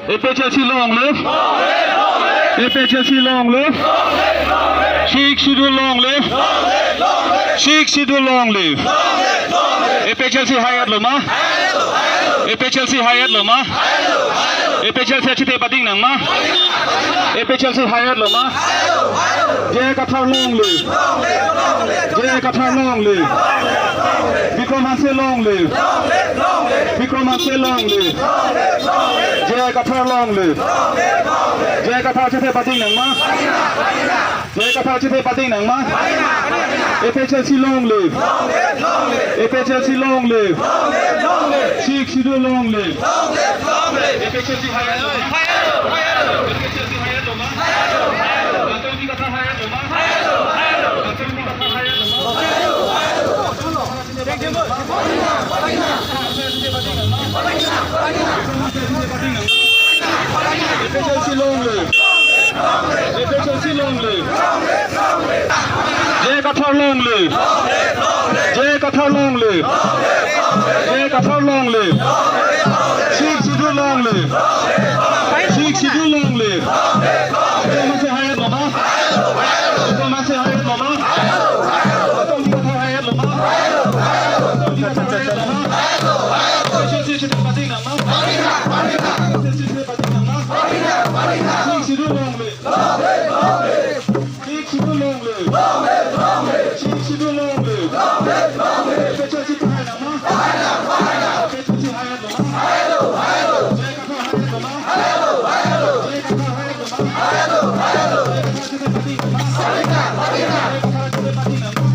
APHLC Long live. APHLC Long live. Sheikh Sidhu Long live. Sheikh Sidhu Long live. APHLC Hayat Loma. APHLC Hayat Loma. APHLC Chite Bading Nangma. APHLC Hayat Loma. Jai Kathar Long live. Jai Kathar Long live. Vikramase Long live. Vikramase Long live. Jai Kathar Long live. Jai Kathar Chite Bading Nangma. Jai Kathar Chite Bading Nangma. APHLC Long live. APHLC Long live. Sheikh Sidhu Long live. APHLC Hayat Loma. APHLC Hayat Loma. Atum ki kathar Hayat Loma. Atum ki kathar Hayat Loma. APHLC Long live. APHLC Long live. Jai Kathar Long live. Jai Kathar Long live. Jai Kathar Long live. Sheikh Sidhu Long live. Sheikh Sidhu Long live. Vikramase Hayat Loma. Vikramase Hayat Loma. Atum ki kathar Hayat Loma. Atum ki kathar Hayat Loma. APHLC Chite Bading Nangma. APHLC Chite Bading Nangma. Sheikh Sidhu Long live. Sheikh Sidhu Long live. Sheikh Sidhu Long live. APHLC Hayat Loma. APHLC Hayat Loma. Jai Kathar Hayat Loma. Jai Kathar Hayat Loma. Chite Bading Nangma. Chite Bading Nangma.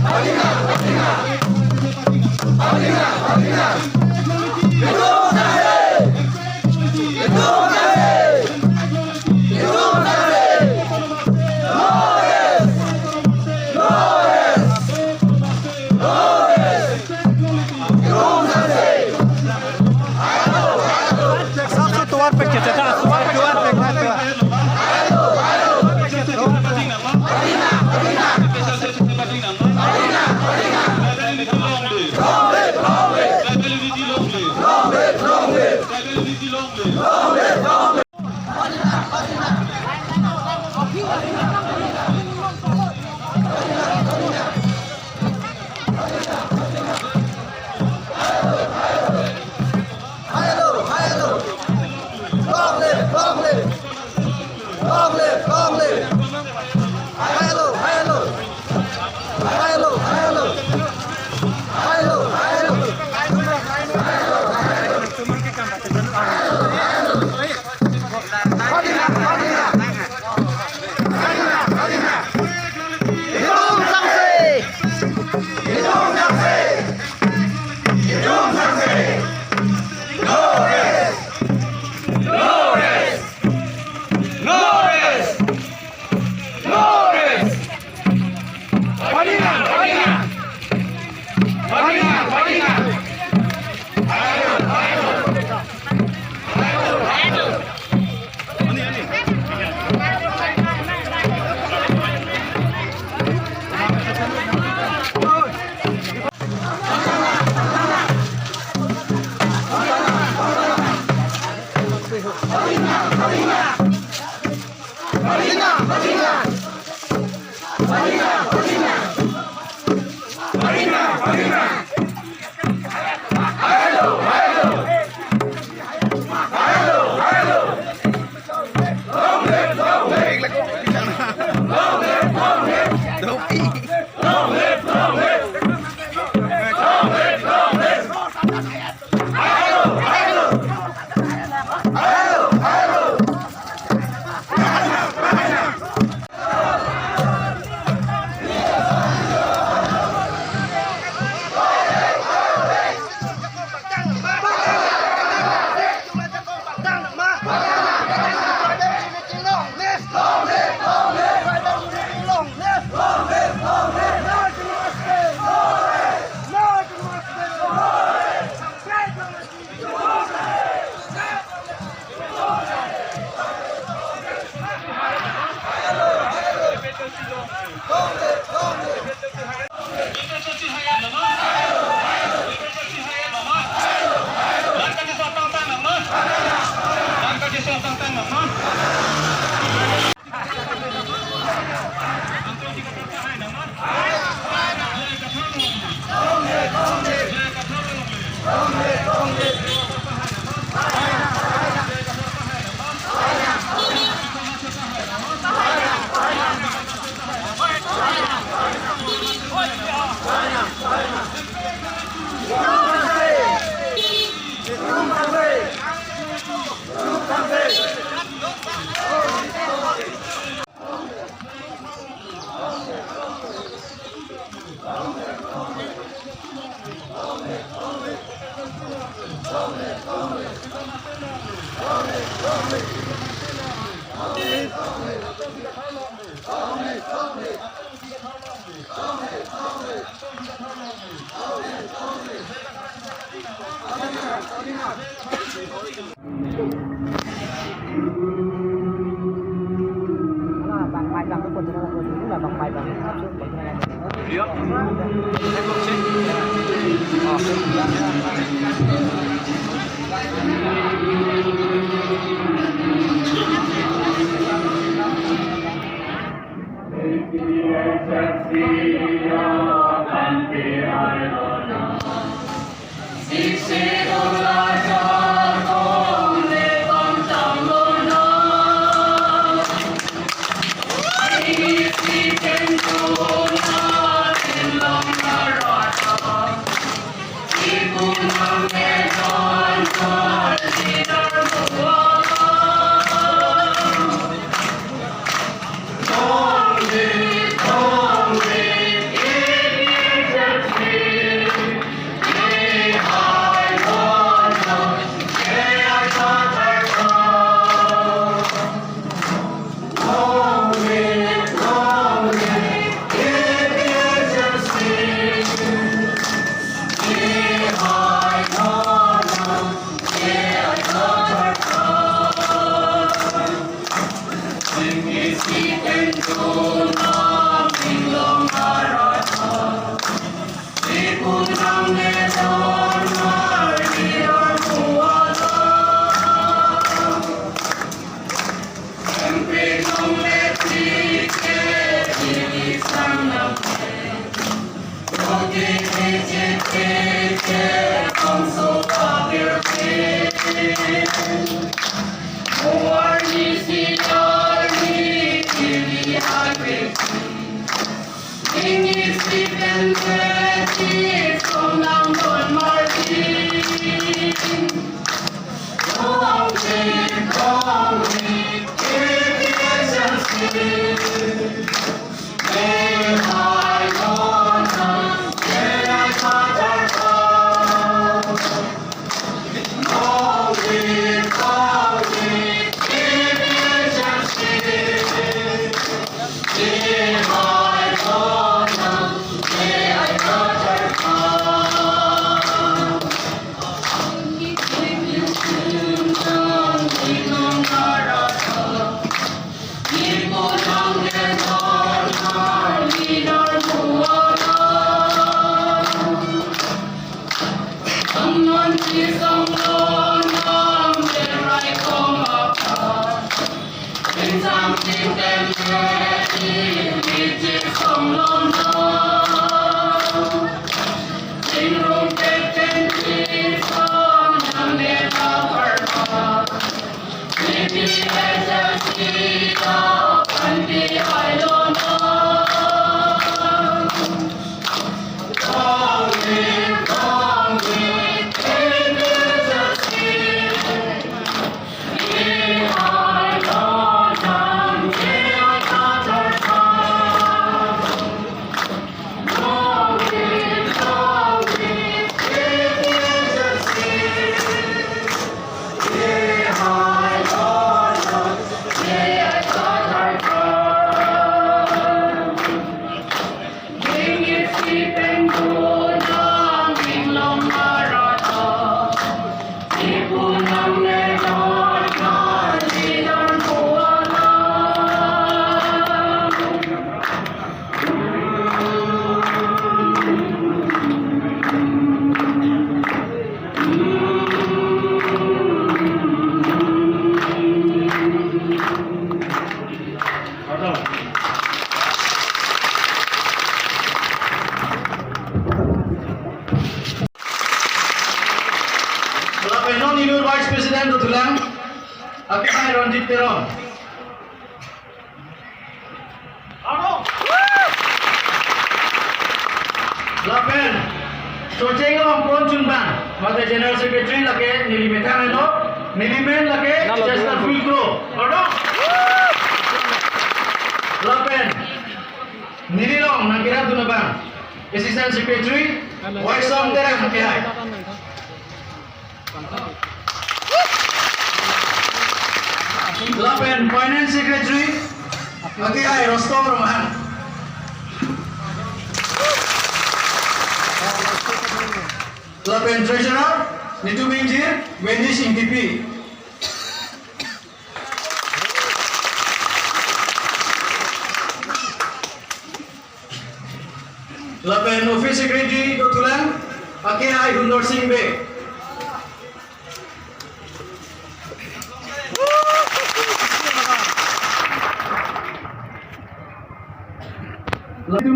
bằng bài bằng cái quần là cũng là bằng bài bằng cái áp dụng của cái này. Vice President of Klam, APHLC C Long. Lapen, Sochang Long Konjunban, Mother General Secretary lake Nilimetan eno, Nilimen lake Chester Filkro. Lapen, Nililong Nangkira Dunabang, Assistant Secretary, Vice Long Terang Kehai. Lapen Finance Secretary. Okay, hai Rostom Roman. Lapen Treasurer Nitu Minjir, Wendy Singh DP. Lapen Office Secretary Dotulan, okay, hai Hundor Singh Bey.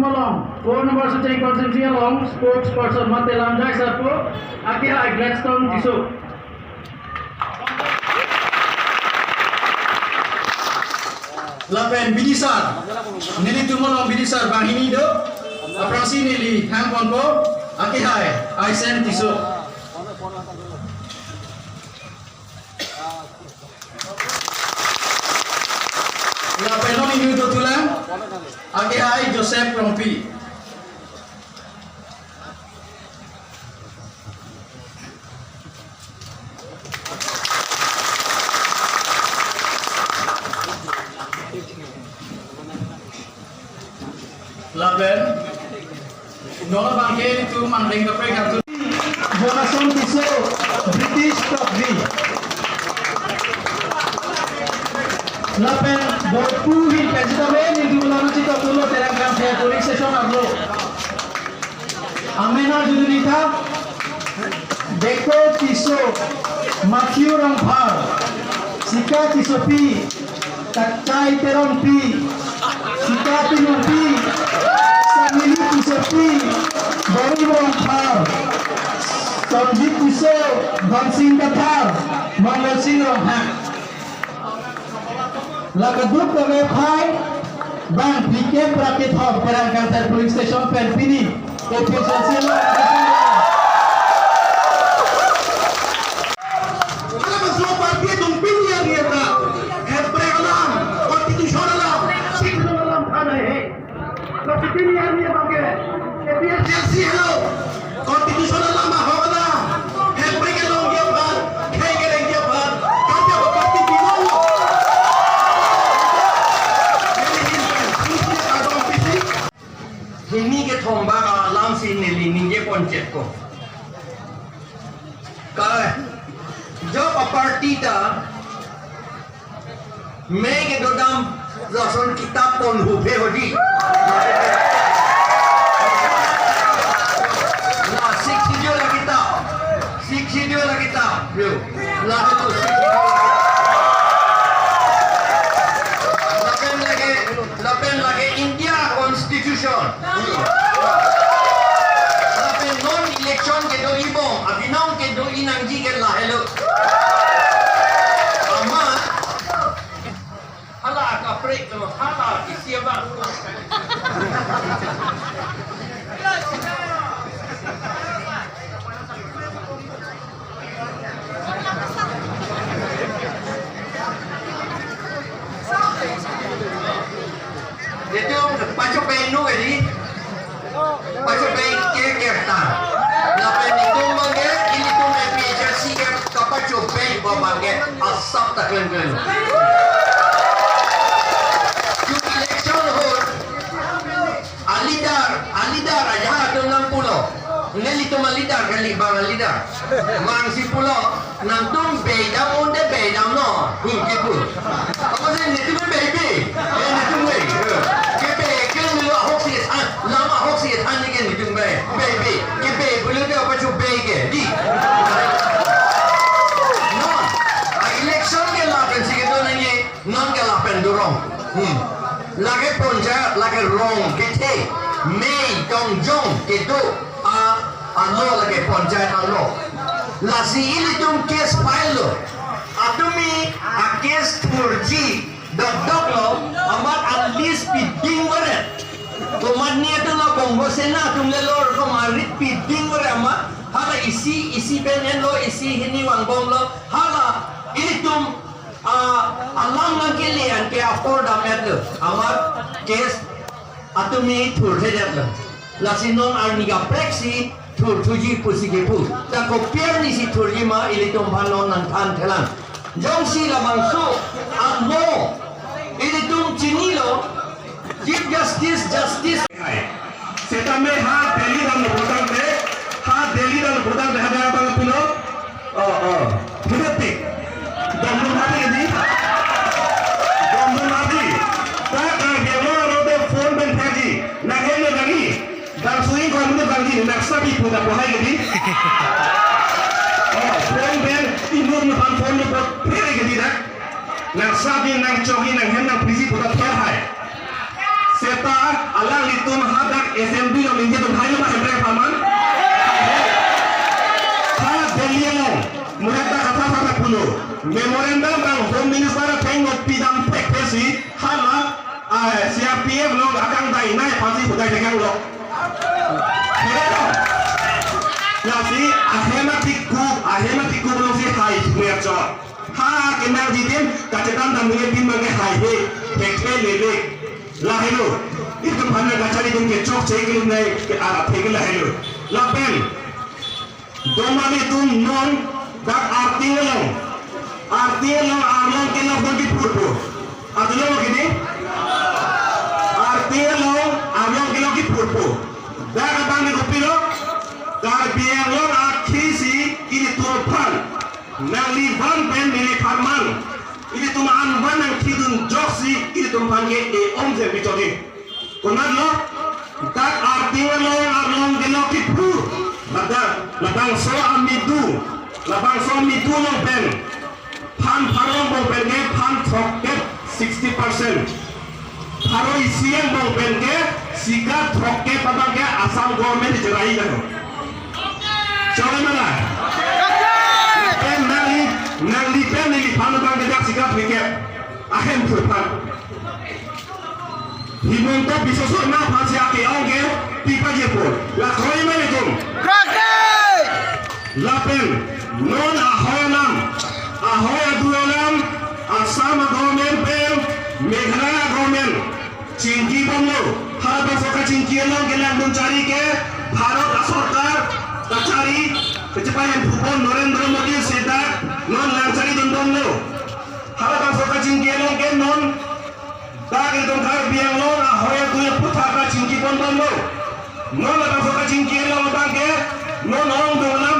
Malong, 4 number Sochang constituency Long, spokesperson Mate Lamjai Sarpo, Akia Gladstone Tiso. Lapen Bidisar, Nili Tumalong Bidisar Bahini Do, Aprasi Nili Hamponpo, Akia Aisen Tiso. Lapen Noni Yudo Tulang, Akia Joseph Rompi. Lapen Nona Bangke itu Mandeng Kapre Katu Jonason Tiso British Top V. Lapen Borpu Hin Kajitabe Nidu Ulama Cita Tulo Terangkan Saya Police Station Ablo Amena Judunita Deko Tiso Matthew Ramphar Sika Tiso P Takai Teron P Sika Tinon P Samili Tiso P Bori Ramphar Sanjit Tiso Gansing Kathar Mangal Singh Ramphar Lagaduk kami Pai Bang Piket Prakit Hog Perangkan Kathar Police Station Pen Pini APHLC C Long. Alam semua parti dong Pini yang dia tak Hepre alam Konstitusi alam Sikun alam Tanah Tapi Pini yang dia pakai APHLC hello Konstitusi alam Mahawala Hepre kelong dia pan Kaya kereng dia pan Kaya berparti Pino Ini ke thomba alam si neli ninge ponjet ko. Kaya जब party ता मैं के दोदाम रसन किताब पढ़ हुए होती ना सिक्सिडियो ला किताब यो ला तो lapen lage India Constitution lapen non election ke do ibong abinaw ke do inangji ke la hello ama hala ka break no hata ki siapa itu pacok penu ini pacok pen ke kerta lapen itu mangge ini tu APHLC ke kapacok pen mangge asap tak keren election hol alidar aja tu 60 neli tu malidar kali bang alidar mang si pulo nantung bedam onde bedam no gitu apa sih itu baby itu lama hoax ये थाने के निकल गए baby ये बोले तो apa चुप के di non election के लापन से तो नहीं है non के लापन dorong lagi ponjat lagi wrong के थे Mei Dongjong के तो ano lagi ponjat ano lasi ini तुम case file lo atumi a case turji dok lo amat at least piding waret Tumadnya tu lah bonggo sena tu melor kemarin piding berama hala isi benen lo isi ini wang bong lo hala ini tum alam lagi lian ke afford amat lo amat case atumi thur hedat lo lasinon arniga plexi thur tuji pusi kepu tak kopiar ni si thurji ma ini tum banon nang than telan jong si la mangsu ammo ini tum chini lo chief justice Seta me ha Delhi dan Bhutan de hada bang pilo Bhutan Domdom hati tak gelo rode phone ben thaji na hele lagi dan sui ko mu bangi na sabi puda pohai gedi phone ben inur mu phone ni pot phere gedi dak na sabi nang chogi nang hen nang busy puda phai Seta alang litum hadak SMB lo minje tum hayo ma hemre paman ha Delhi lo murata kata kata pulo memorandum bang home minister peng of pidam pekesi hala CRPF lo akan dai nai pasi budai dengan lo ya si ahema tiku lo si hai punya job ha kenal didim kacetan dan punya tim bagi hai he pekpe lele lah hello itu mana gacari tum ke chok cekil nai ke arah pekil lah hello lapen domani tum non dak artinya lo arlong kena bagi purpo artinya lo gini artinya lo arlong kena bagi purpo dak abang ni kopi lo dar biang lo akhisi ini turpan nali van pen ini farman ini tumaan van yang kidun joksi ini tumpan ke omze bitodi konan lo dak artinya lo arlong kena bagi pur labang so amidu lo pen Pan parong bong penke pan troket 60%. Paro isian bong penke sika troket padangke asam government jerai kan. Coba mana? Pen nali pen pan bang jak sika pike ahem turpan. Himonto bisa na pasi ake onge pipa jepur. La koi mana tum? Lapen non ahoyanam. Ahoy adulam asam government pen meghalaya government चिंकी bungalow हर बसों का चिंकियों के लिए मुंचारी के भारत सरकार कचारी कचपायन भूपन नरेंद्र मोदी सेटा non लांचारी दंडोंगलो हर बसों का चिंकियों के नॉन ताकि तुम घर बियांगलो ahoy aduल पुथा का चिंकी बंगलो नॉन बसों का चिंकियों ताकि नॉन ओंग दोला